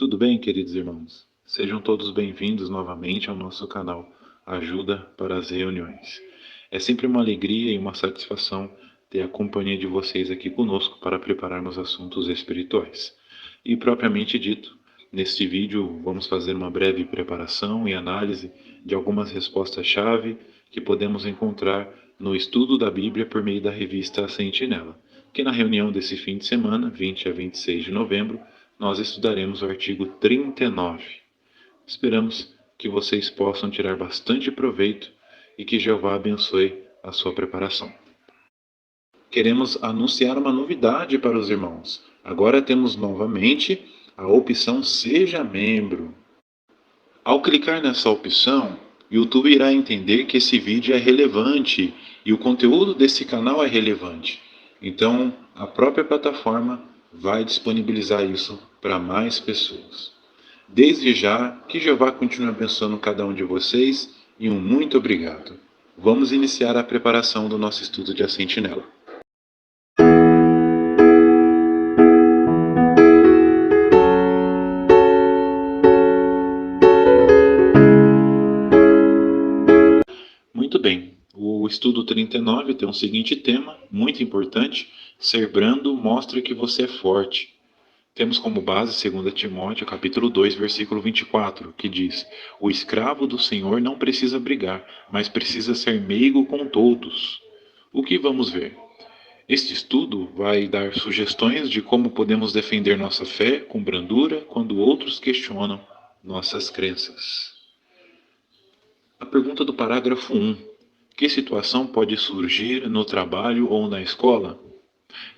Tudo bem, queridos irmãos? Sejam todos bem-vindos novamente ao nosso canal Ajuda para as Reuniões. É sempre uma alegria e uma satisfação ter a companhia de vocês aqui conosco para prepararmos assuntos espirituais. E propriamente dito, neste vídeo vamos fazer uma breve preparação e análise de algumas respostas-chave que podemos encontrar no estudo da Bíblia por meio da revista Sentinela, que na reunião desse fim de semana, 20 a 26 de novembro, nós estudaremos o artigo 39. Esperamos que vocês possam tirar bastante proveito e que Jeová abençoe a sua preparação. Queremos anunciar uma novidade para os irmãos. Agora temos novamente a opção Seja Membro. Ao clicar nessa opção, o YouTube irá entender que esse vídeo é relevante e o conteúdo desse canal é relevante. Então, a própria plataforma vai disponibilizar isso para mais pessoas. Desde já, que Jeová continue abençoando cada um de vocês e um muito obrigado. Vamos iniciar a preparação do nosso estudo de A Sentinela. Muito bem, o estudo 39 tem o seguinte tema, muito importante: ser brando mostra que você é forte. Temos como base 2 Timóteo, capítulo 2, versículo 24, que diz: o escravo do Senhor não precisa brigar, mas precisa ser meigo com todos. O que vamos ver? Este estudo vai dar sugestões de como podemos defender nossa fé com brandura quando outros questionam nossas crenças. A pergunta do parágrafo 1. Que situação pode surgir no trabalho ou na escola?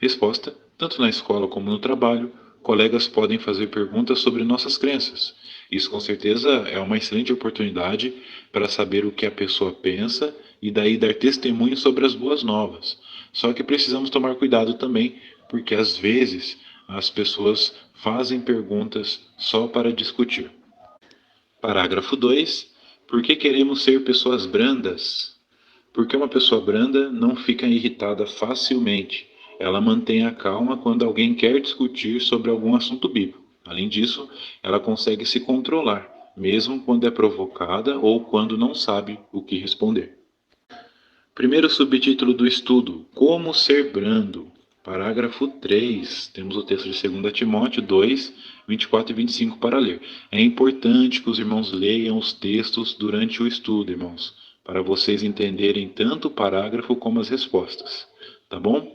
Resposta: tanto na escola como no trabalho, colegas podem fazer perguntas sobre nossas crenças. Isso com certeza é uma excelente oportunidade para saber o que a pessoa pensa e daí dar testemunho sobre as boas novas. Só que precisamos tomar cuidado também, porque às vezes as pessoas fazem perguntas só para discutir. Parágrafo 2. Por que queremos ser pessoas brandas? Porque uma pessoa branda não fica irritada facilmente. Ela mantém a calma quando alguém quer discutir sobre algum assunto bíblico. Além disso, ela consegue se controlar, mesmo quando é provocada ou quando não sabe o que responder. Primeiro subtítulo do estudo: Como ser brando. Parágrafo 3. Temos o texto de 2 Timóteo 2, 24 e 25 para ler. É importante que os irmãos leiam os textos durante o estudo, irmãos, para vocês entenderem tanto o parágrafo como as respostas. Tá bom?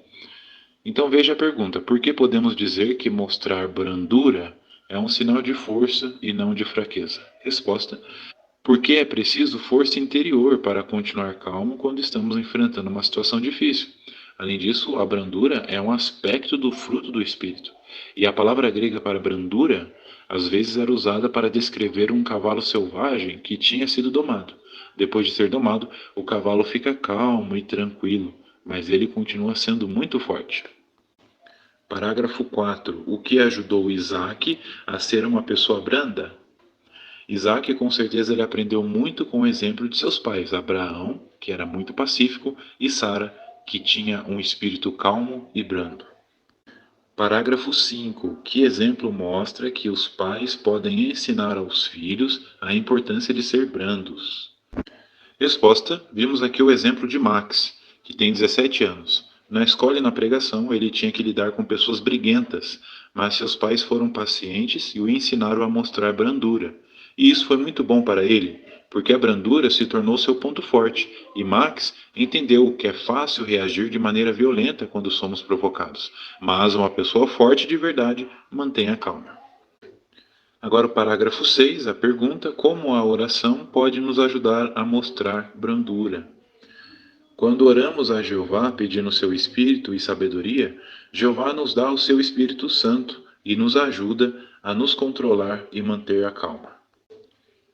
Então veja a pergunta: por que podemos dizer que mostrar brandura é um sinal de força e não de fraqueza? Resposta: porque é preciso força interior para continuar calmo quando estamos enfrentando uma situação difícil. Além disso, a brandura é um aspecto do fruto do Espírito. E a palavra grega para brandura, às vezes era usada para descrever um cavalo selvagem que tinha sido domado. Depois de ser domado, o cavalo fica calmo e tranquilo, mas ele continua sendo muito forte. Parágrafo 4. O que ajudou Isaac a ser uma pessoa branda? Isaac, com certeza, ele aprendeu muito com o exemplo de seus pais, Abraão, que era muito pacífico, e Sara, que tinha um espírito calmo e brando. Parágrafo 5. Que exemplo mostra que os pais podem ensinar aos filhos a importância de ser brandos? Resposta: vimos aqui o exemplo de Max, que tem 17 anos. Na escola e na pregação, ele tinha que lidar com pessoas briguentas, mas seus pais foram pacientes e o ensinaram a mostrar brandura. E isso foi muito bom para ele, porque a brandura se tornou seu ponto forte, e Max entendeu que é fácil reagir de maneira violenta quando somos provocados, mas uma pessoa forte de verdade mantém a calma. Agora o parágrafo 6, a pergunta: como a oração pode nos ajudar a mostrar brandura? Quando oramos a Jeová pedindo seu espírito e sabedoria, Jeová nos dá o seu Espírito Santo e nos ajuda a nos controlar e manter a calma.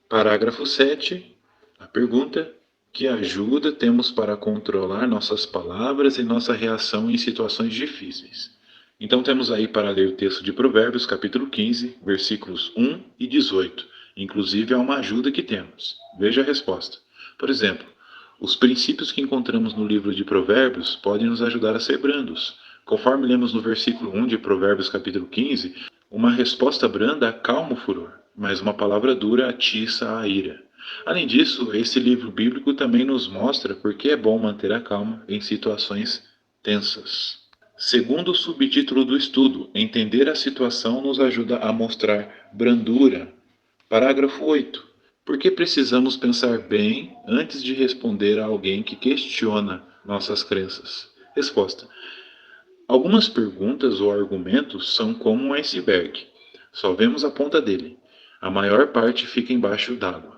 Parágrafo 7, a pergunta: que ajuda temos para controlar nossas palavras e nossa reação em situações difíceis? Então temos aí para ler o texto de Provérbios, capítulo 15, versículos 1 e 18. Inclusive há uma ajuda que temos. Veja a resposta. Por exemplo, os princípios que encontramos no livro de Provérbios podem nos ajudar a ser brandos. Conforme lemos no versículo 1 de Provérbios, capítulo 15, Uma resposta branda acalma o furor, mas uma palavra dura atiça a ira. Além disso, esse livro bíblico também nos mostra por que é bom manter a calma em situações tensas. Segundo o subtítulo do estudo, entender a situação nos ajuda a mostrar brandura. Parágrafo 8. Por que precisamos pensar bem antes de responder a alguém que questiona nossas crenças? Resposta: algumas perguntas ou argumentos são como um iceberg. Só vemos a ponta dele. A maior parte fica embaixo d'água.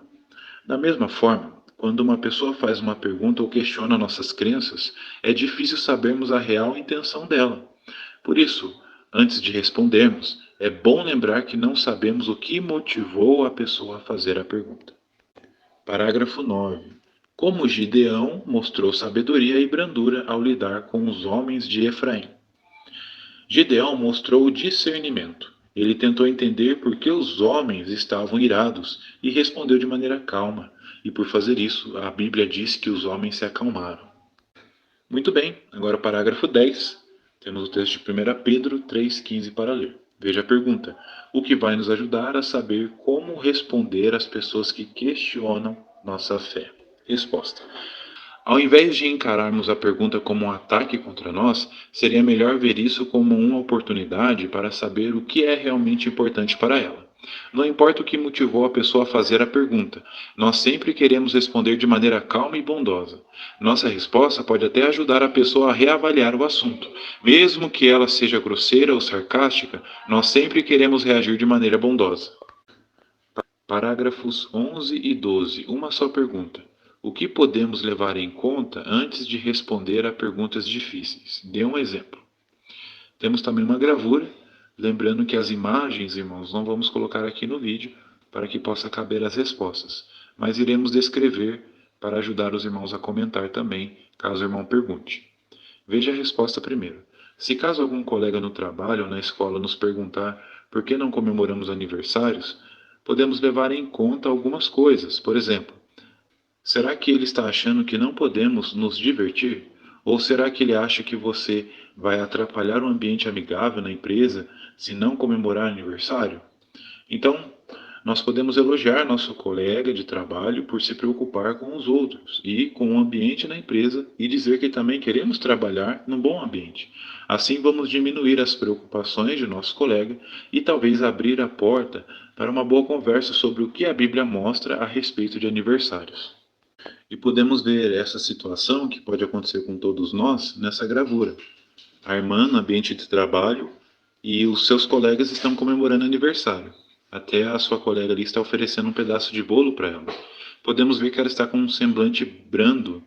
Da mesma forma, quando uma pessoa faz uma pergunta ou questiona nossas crenças, é difícil sabermos a real intenção dela. Por isso, antes de respondermos, é bom lembrar que não sabemos o que motivou a pessoa a fazer a pergunta. Parágrafo 9. Como Gideão mostrou sabedoria e brandura ao lidar com os homens de Efraim. Gideão mostrou discernimento. Ele tentou entender por que os homens estavam irados e respondeu de maneira calma. E por fazer isso, a Bíblia diz que os homens se acalmaram. Muito bem, agora o parágrafo 10. Temos o texto de 1 Pedro 3,15 para ler. Veja a pergunta: o que vai nos ajudar a saber como responder às pessoas que questionam nossa fé? Resposta: ao invés de encararmos a pergunta como um ataque contra nós, seria melhor ver isso como uma oportunidade para saber o que é realmente importante para ela. Não importa o que motivou a pessoa a fazer a pergunta, nós sempre queremos responder de maneira calma e bondosa. Nossa resposta pode até ajudar a pessoa a reavaliar o assunto. Mesmo que ela seja grosseira ou sarcástica, nós sempre queremos reagir de maneira bondosa. Parágrafos 11 e 12. Uma só pergunta. O que podemos levar em conta antes de responder a perguntas difíceis? Dê um exemplo. Temos também uma gravura, lembrando que as imagens, irmãos, não vamos colocar aqui no vídeo para que possa caber as respostas, mas iremos descrever para ajudar os irmãos a comentar também, caso o irmão pergunte. Veja a resposta primeiro. Se caso algum colega no trabalho ou na escola nos perguntar por que não comemoramos aniversários, podemos levar em conta algumas coisas. Por exemplo, será que ele está achando que não podemos nos divertir? Ou será que ele acha que você vai atrapalhar o ambiente amigável na empresa se não comemorar aniversário? Então, nós podemos elogiar nosso colega de trabalho por se preocupar com os outros e com o ambiente na empresa e dizer que também queremos trabalhar num bom ambiente. Assim, vamos diminuir as preocupações de nosso colega e talvez abrir a porta para uma boa conversa sobre o que a Bíblia mostra a respeito de aniversários. E podemos ver essa situação que pode acontecer com todos nós nessa gravura. A irmã no ambiente de trabalho e os seus colegas estão comemorando aniversário. Até a sua colega ali está oferecendo um pedaço de bolo para ela. Podemos ver que ela está com um semblante brando.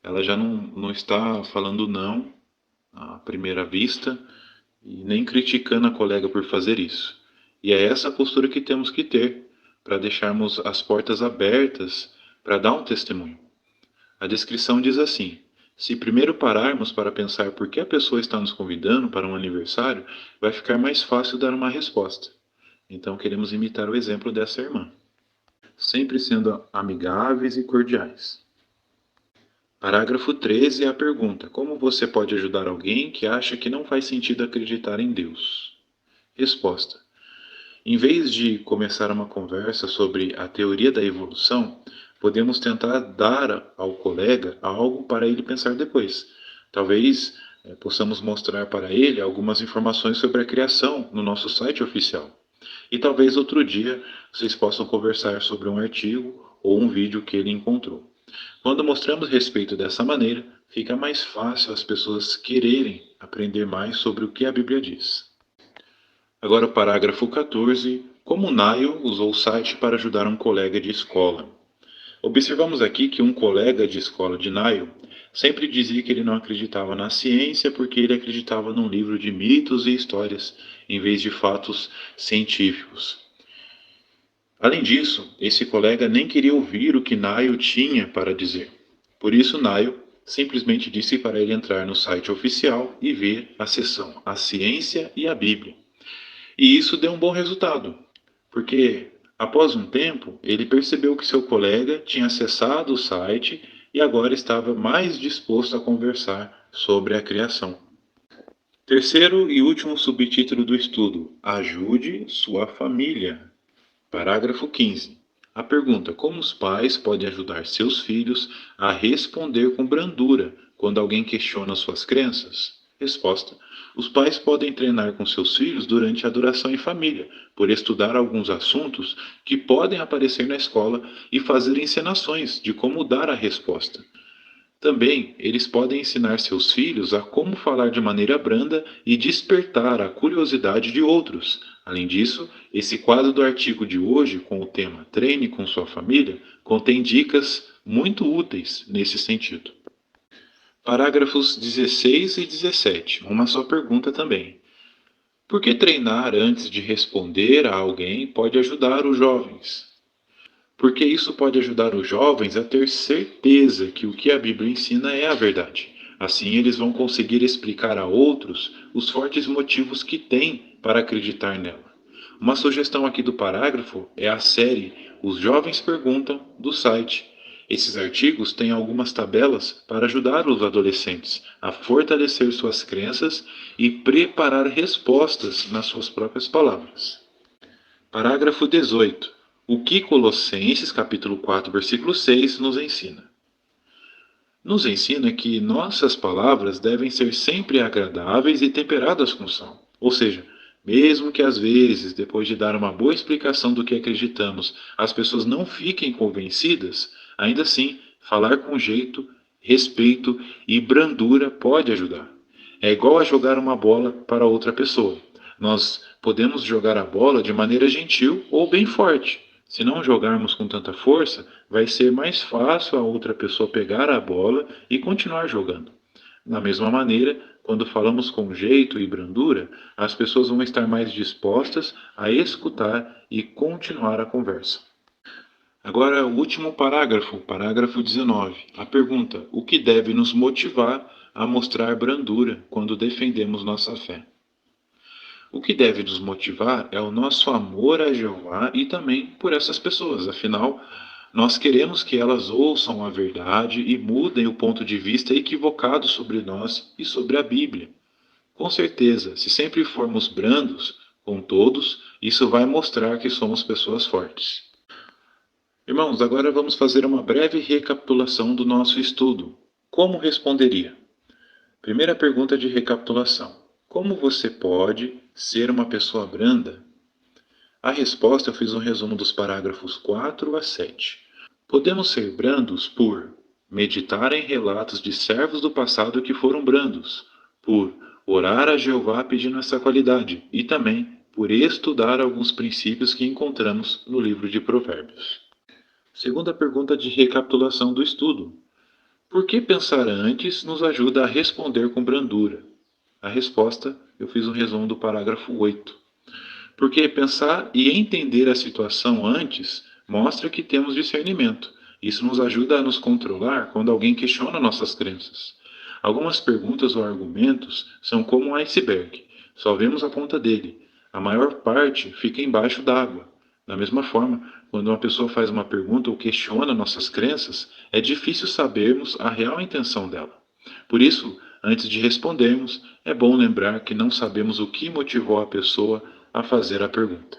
Ela já não está falando não à primeira vista e nem criticando a colega por fazer isso. E é essa a postura que temos que ter para deixarmos as portas abertas para dar um testemunho. A descrição diz assim: se primeiro pararmos para pensar por que a pessoa está nos convidando para um aniversário, vai ficar mais fácil dar uma resposta. Então queremos imitar o exemplo dessa irmã, sempre sendo amigáveis e cordiais. Parágrafo 13 é a pergunta: como você pode ajudar alguém que acha que não faz sentido acreditar em Deus? Resposta: em vez de começar uma conversa sobre a teoria da evolução, podemos tentar dar ao colega algo para ele pensar depois. Talvez possamos mostrar para ele algumas informações sobre a criação no nosso site oficial. E talvez outro dia vocês possam conversar sobre um artigo ou um vídeo que ele encontrou. Quando mostramos respeito dessa maneira, fica mais fácil as pessoas quererem aprender mais sobre o que a Bíblia diz. Agora o parágrafo 14. Como Nail usou o site para ajudar um colega de escola. Observamos aqui que um colega de escola de Nail sempre dizia que ele não acreditava na ciência porque ele acreditava num livro de mitos e histórias, em vez de fatos científicos. Além disso, esse colega nem queria ouvir o que Nail tinha para dizer. Por isso, Nail simplesmente disse para ele entrar no site oficial e ver a seção A Ciência e a Bíblia. E isso deu um bom resultado, porque após um tempo ele percebeu que seu colega tinha acessado o site e agora estava mais disposto a conversar sobre a criação. Terceiro e último subtítulo do estudo: Ajude sua família. Parágrafo 15. A pergunta: como os pais podem ajudar seus filhos a responder com brandura quando alguém questiona suas crenças? Resposta: os pais podem treinar com seus filhos durante a adoração em família, por estudar alguns assuntos que podem aparecer na escola e fazer encenações de como dar a resposta. Também, eles podem ensinar seus filhos a como falar de maneira branda e despertar a curiosidade de outros. Além disso, esse quadro do artigo de hoje, com o tema Treine com sua família, contém dicas muito úteis nesse sentido. Parágrafos 16 e 17. Uma só pergunta também. Por que treinar antes de responder a alguém pode ajudar os jovens? Porque isso pode ajudar os jovens a ter certeza que o que a Bíblia ensina é a verdade. Assim, eles vão conseguir explicar a outros os fortes motivos que têm para acreditar nela. Uma sugestão aqui do parágrafo é a série Os Jovens Perguntam, do site. Esses artigos têm algumas tabelas para ajudar os adolescentes a fortalecer suas crenças e preparar respostas nas suas próprias palavras. Parágrafo 18. O que Colossenses capítulo 4, versículo 6 nos ensina? Nos ensina que nossas palavras devem ser sempre agradáveis e temperadas com sal. Ou seja, mesmo que às vezes, depois de dar uma boa explicação do que acreditamos, as pessoas não fiquem convencidas, ainda assim, falar com jeito, respeito e brandura pode ajudar. É igual a jogar uma bola para outra pessoa. Nós podemos jogar a bola de maneira gentil ou bem forte. Se não jogarmos com tanta força, vai ser mais fácil a outra pessoa pegar a bola e continuar jogando. Da mesma maneira, quando falamos com jeito e brandura, as pessoas vão estar mais dispostas a escutar e continuar a conversa. Agora, o último parágrafo, parágrafo 19. A pergunta: o que deve nos motivar a mostrar brandura quando defendemos nossa fé? O que deve nos motivar é o nosso amor a Jeová e também por essas pessoas. Afinal, nós queremos que elas ouçam a verdade e mudem o ponto de vista equivocado sobre nós e sobre a Bíblia. Com certeza, se sempre formos brandos com todos, isso vai mostrar que somos pessoas fortes. Irmãos, agora vamos fazer uma breve recapitulação do nosso estudo. Como responderia? Primeira pergunta de recapitulação: como você pode ser uma pessoa branda? A resposta eu fiz um resumo dos parágrafos 4 a 7. Podemos ser brandos por meditar em relatos de servos do passado que foram brandos, por orar a Jeová pedindo essa qualidade e também por estudar alguns princípios que encontramos no livro de Provérbios. Segunda pergunta de recapitulação do estudo: por que pensar antes nos ajuda a responder com brandura? A resposta eu fiz um resumo do parágrafo 8. Porque pensar e entender a situação antes mostra que temos discernimento. Isso nos ajuda a nos controlar quando alguém questiona nossas crenças. Algumas perguntas ou argumentos são como um iceberg. Só vemos a ponta dele. A maior parte fica embaixo d'água. Da mesma forma, quando uma pessoa faz uma pergunta ou questiona nossas crenças, é difícil sabermos a real intenção dela. Por isso, antes de respondermos, é bom lembrar que não sabemos o que motivou a pessoa a fazer a pergunta.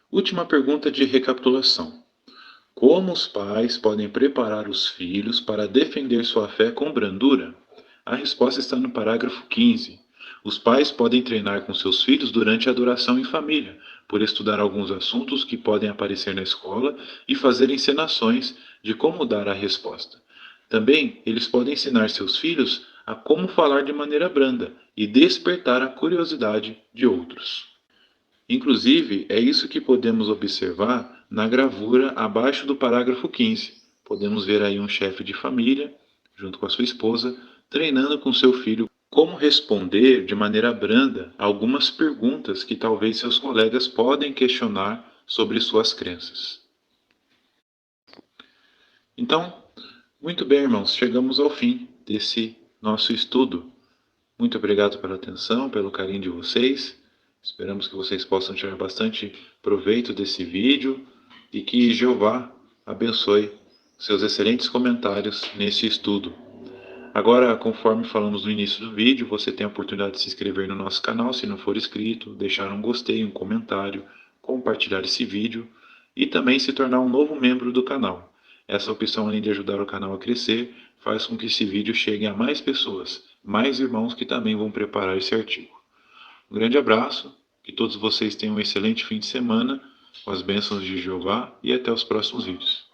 Última pergunta de recapitulação: como os pais podem preparar os filhos para defender sua fé com brandura? A resposta está no parágrafo 15. Os pais podem treinar com seus filhos durante a adoração em família, por estudar alguns assuntos que podem aparecer na escola e fazer encenações de como dar a resposta. Também eles podem ensinar seus filhos a como falar de maneira branda e despertar a curiosidade de outros. Inclusive, é isso que podemos observar na gravura abaixo do parágrafo 15. Podemos ver aí um chefe de família, junto com a sua esposa, treinando com seu filho como responder de maneira branda algumas perguntas que talvez seus colegas podem questionar sobre suas crenças. Então, muito bem, irmãos, chegamos ao fim desse nosso estudo. Muito obrigado pela atenção, pelo carinho de vocês. Esperamos que vocês possam tirar bastante proveito desse vídeo e que Jeová abençoe seus excelentes comentários nesse estudo. Agora, conforme falamos no início do vídeo, você tem a oportunidade de se inscrever no nosso canal se não for inscrito, deixar um gostei, um comentário, compartilhar esse vídeo e também se tornar um novo membro do canal. Essa opção, além de ajudar o canal a crescer, faz com que esse vídeo chegue a mais pessoas, mais irmãos que também vão preparar esse artigo. Um grande abraço, que todos vocês tenham um excelente fim de semana, com as bênçãos de Jeová e até os próximos vídeos.